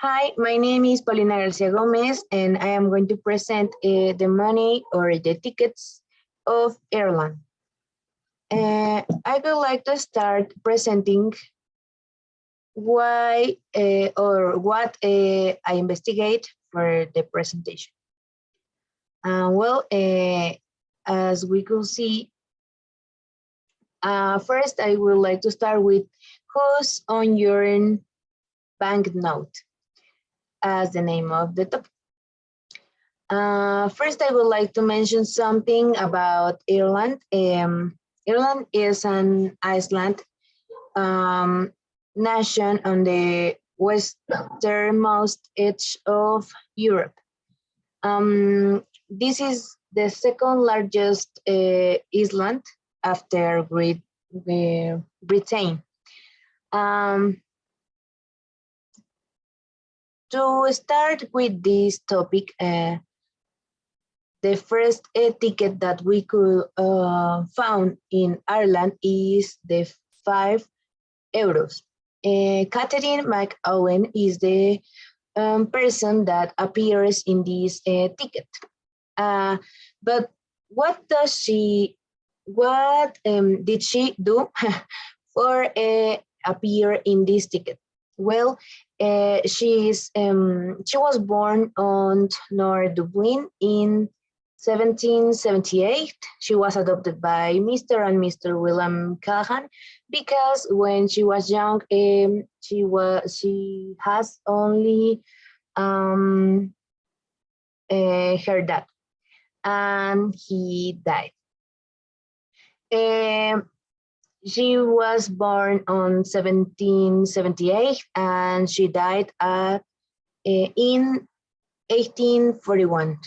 Hi, my name is Paulina Garcia Gomez, and I am going to present the money or the tickets of Ireland. I would like to start presenting why or what I investigate for the presentation. As we could see, first I would like to start with who's on your banknote as the name of the topic. First, I would like to mention something about Ireland. Ireland is an island nation on the westernmost edge of Europe. This is the second largest island after Britain. To start with this topic, the first ticket that we could found in Ireland is the €5. Catherine McOwen is the person that appears in this ticket. But what did she do for appear in this ticket? Well, she was born on North Dublin in 1778. She was adopted by Mr. and Mr. William Callahan because when she was young, she has only her dad, and he died. She was born on 1778 and she died in 1841.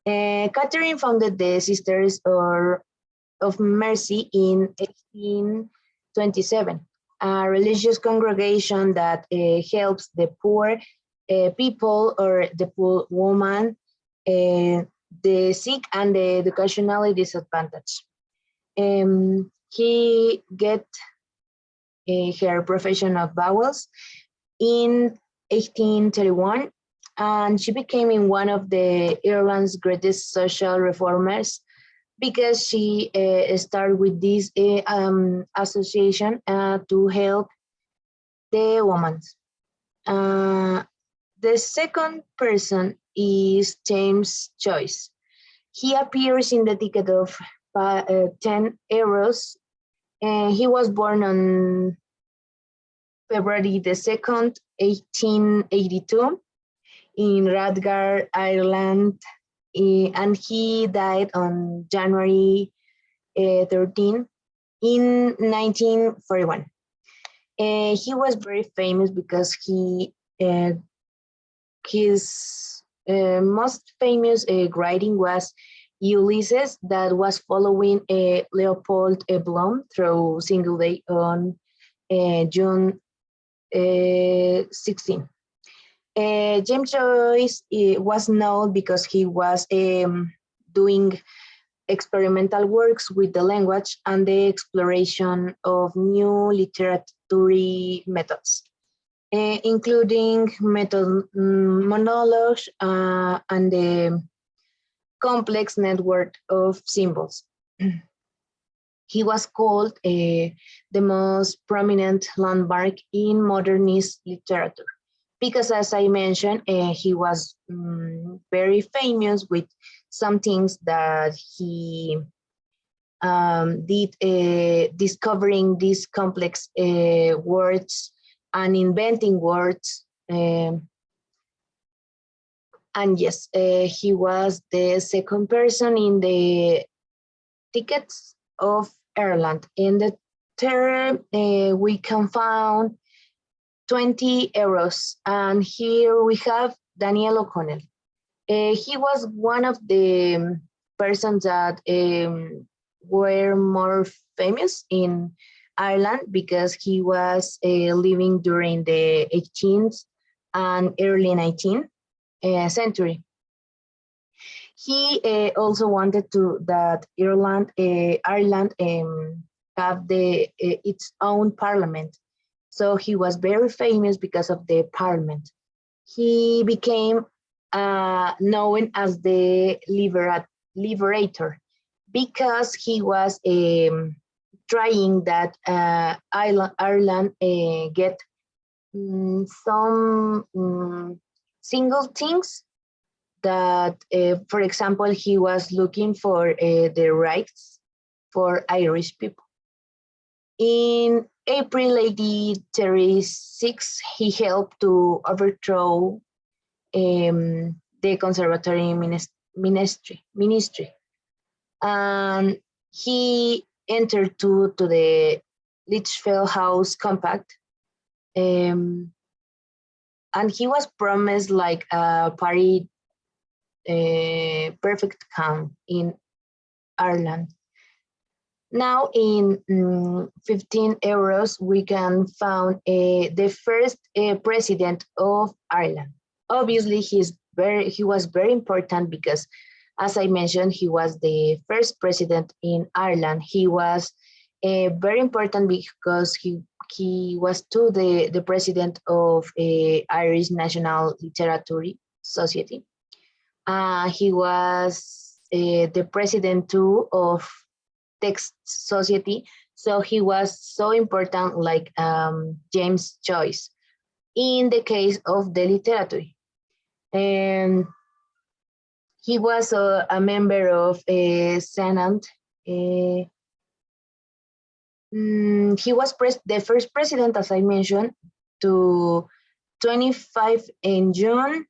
Catherine founded the Sisters of Mercy in 1827, a religious congregation that helps the poor people or the poor woman, the sick, and the educationally disadvantaged. He get her profession of vowels in 1831, and she became one of the Ireland's greatest social reformers because she started with this association to help the women. The second person is James Joyce. He appears in the ticket of €10. He was born on February the 2nd, 1882 in Radgar, Ireland, and he died on January 13 in 1941. He was very famous because his most famous writing was Ulysses, that was following Leopold Bloom through single day on June 16. James Joyce was known because he was doing experimental works with the language and the exploration of new literary methods, including monologues and the complex network of symbols. He was called the most prominent landmark in modernist literature because, as I mentioned, he was very famous with some things that he did, discovering these complex words and inventing words. And yes, he was the second person in the tickets of Ireland. In the third, we can find €20. And here we have Daniel O'Connell. He was one of the persons that were more famous in Ireland because he was living during the 18th and early 19th century. He also wanted that Ireland have its own parliament. So he was very famous because of the parliament. He became known as the liberator because he was trying that Ireland get some single things that, for example, he was looking for the rights for Irish people. In April 1836, he helped to overthrow the conservatory ministry. And he entered to the Lichfield House Compact, and he was promised like a party perfect calm in Ireland. Now in 15 euros, we can find the first president of Ireland. Obviously, he was very important because, as I mentioned, he was the first president in Ireland. He was very important because he was too the president of Irish National Literary Society. He was the president too of Text Society, so he was so important like James Joyce in the case of the literature. And he was a member of a Senate. He was the first president, as I mentioned, to 25 in June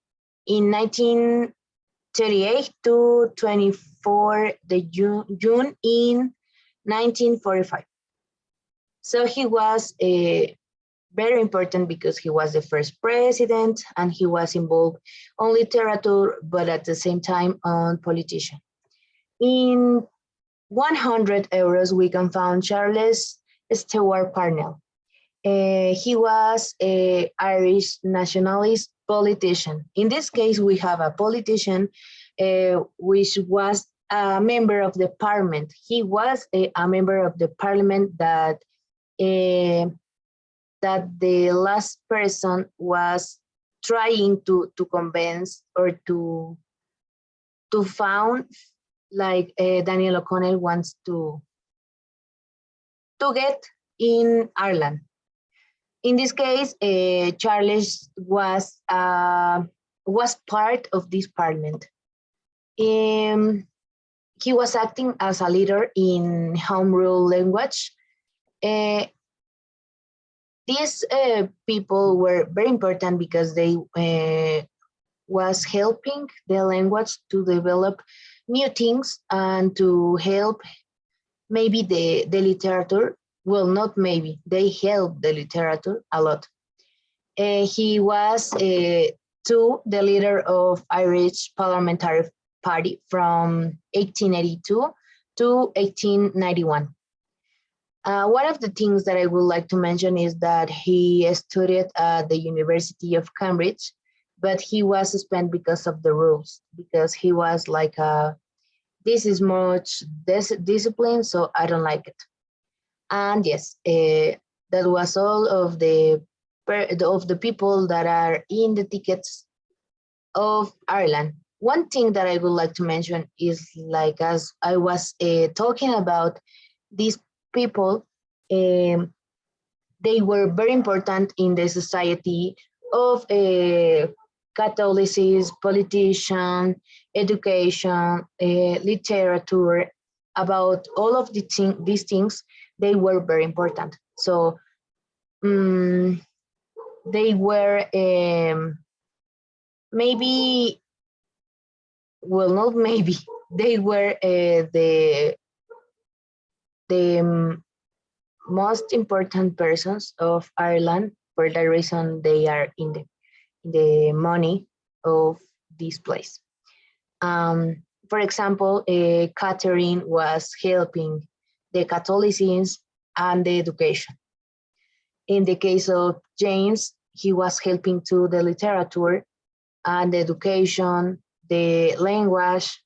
in 1938 to 24 the June in 1945. So he was very important because he was the first president and he was involved on literature, but at the same time on politician. In 100 euros, we can find Charles Stewart Parnell. He was an Irish nationalist politician. In this case, we have a politician which was a member of the parliament. He was a member of the parliament that the last person was trying to convince or to found, like Daniel O'Connell wants to get in Ireland. In this case, Charles was part of this parliament. He was acting as a leader in home rule language. These people were very important because they was helping the language to develop new things and to help maybe the literature. Well, not maybe, they helped the literature a lot. He was too the leader of Irish Parliamentary Party from 1882 to 1891. One of the things that I would like to mention is that he studied at the University of Cambridge, but he was suspended because of the rules, because he was like, this is much discipline, so I don't like it. And yes, that was all of the people that are in the tickets of Ireland. One thing that I would like to mention is, like, as I was talking about these people, they were very important in the society of Catholicism, politician, education, literature. About all of these things, they were very important. So they were maybe, well, not maybe, they were the most important persons of Ireland for the reason they are in the money of this place. For example, Catherine was helping the Catholicism and the education. In the case of James, he was helping to the literature and the education, the language,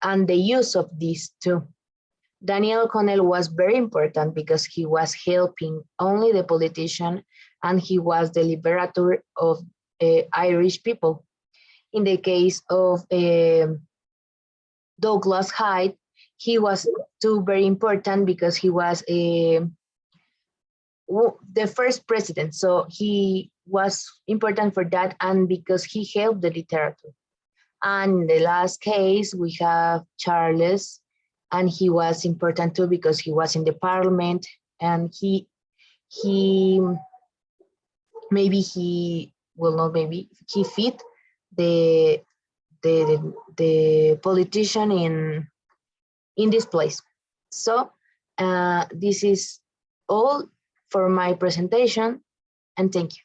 and the use of these too. Daniel O'Connell was very important because he was helping only the politician and he was the liberator of Irish people. In the case of Douglas Hyde, he was too very important because he was the first president. So he was important for that and because he helped the literature. And in the last case, we have Charles, and he was important too because he was in the parliament and he maybe he well not maybe he fit the the politician in this place. So this is all for my presentation, and thank you.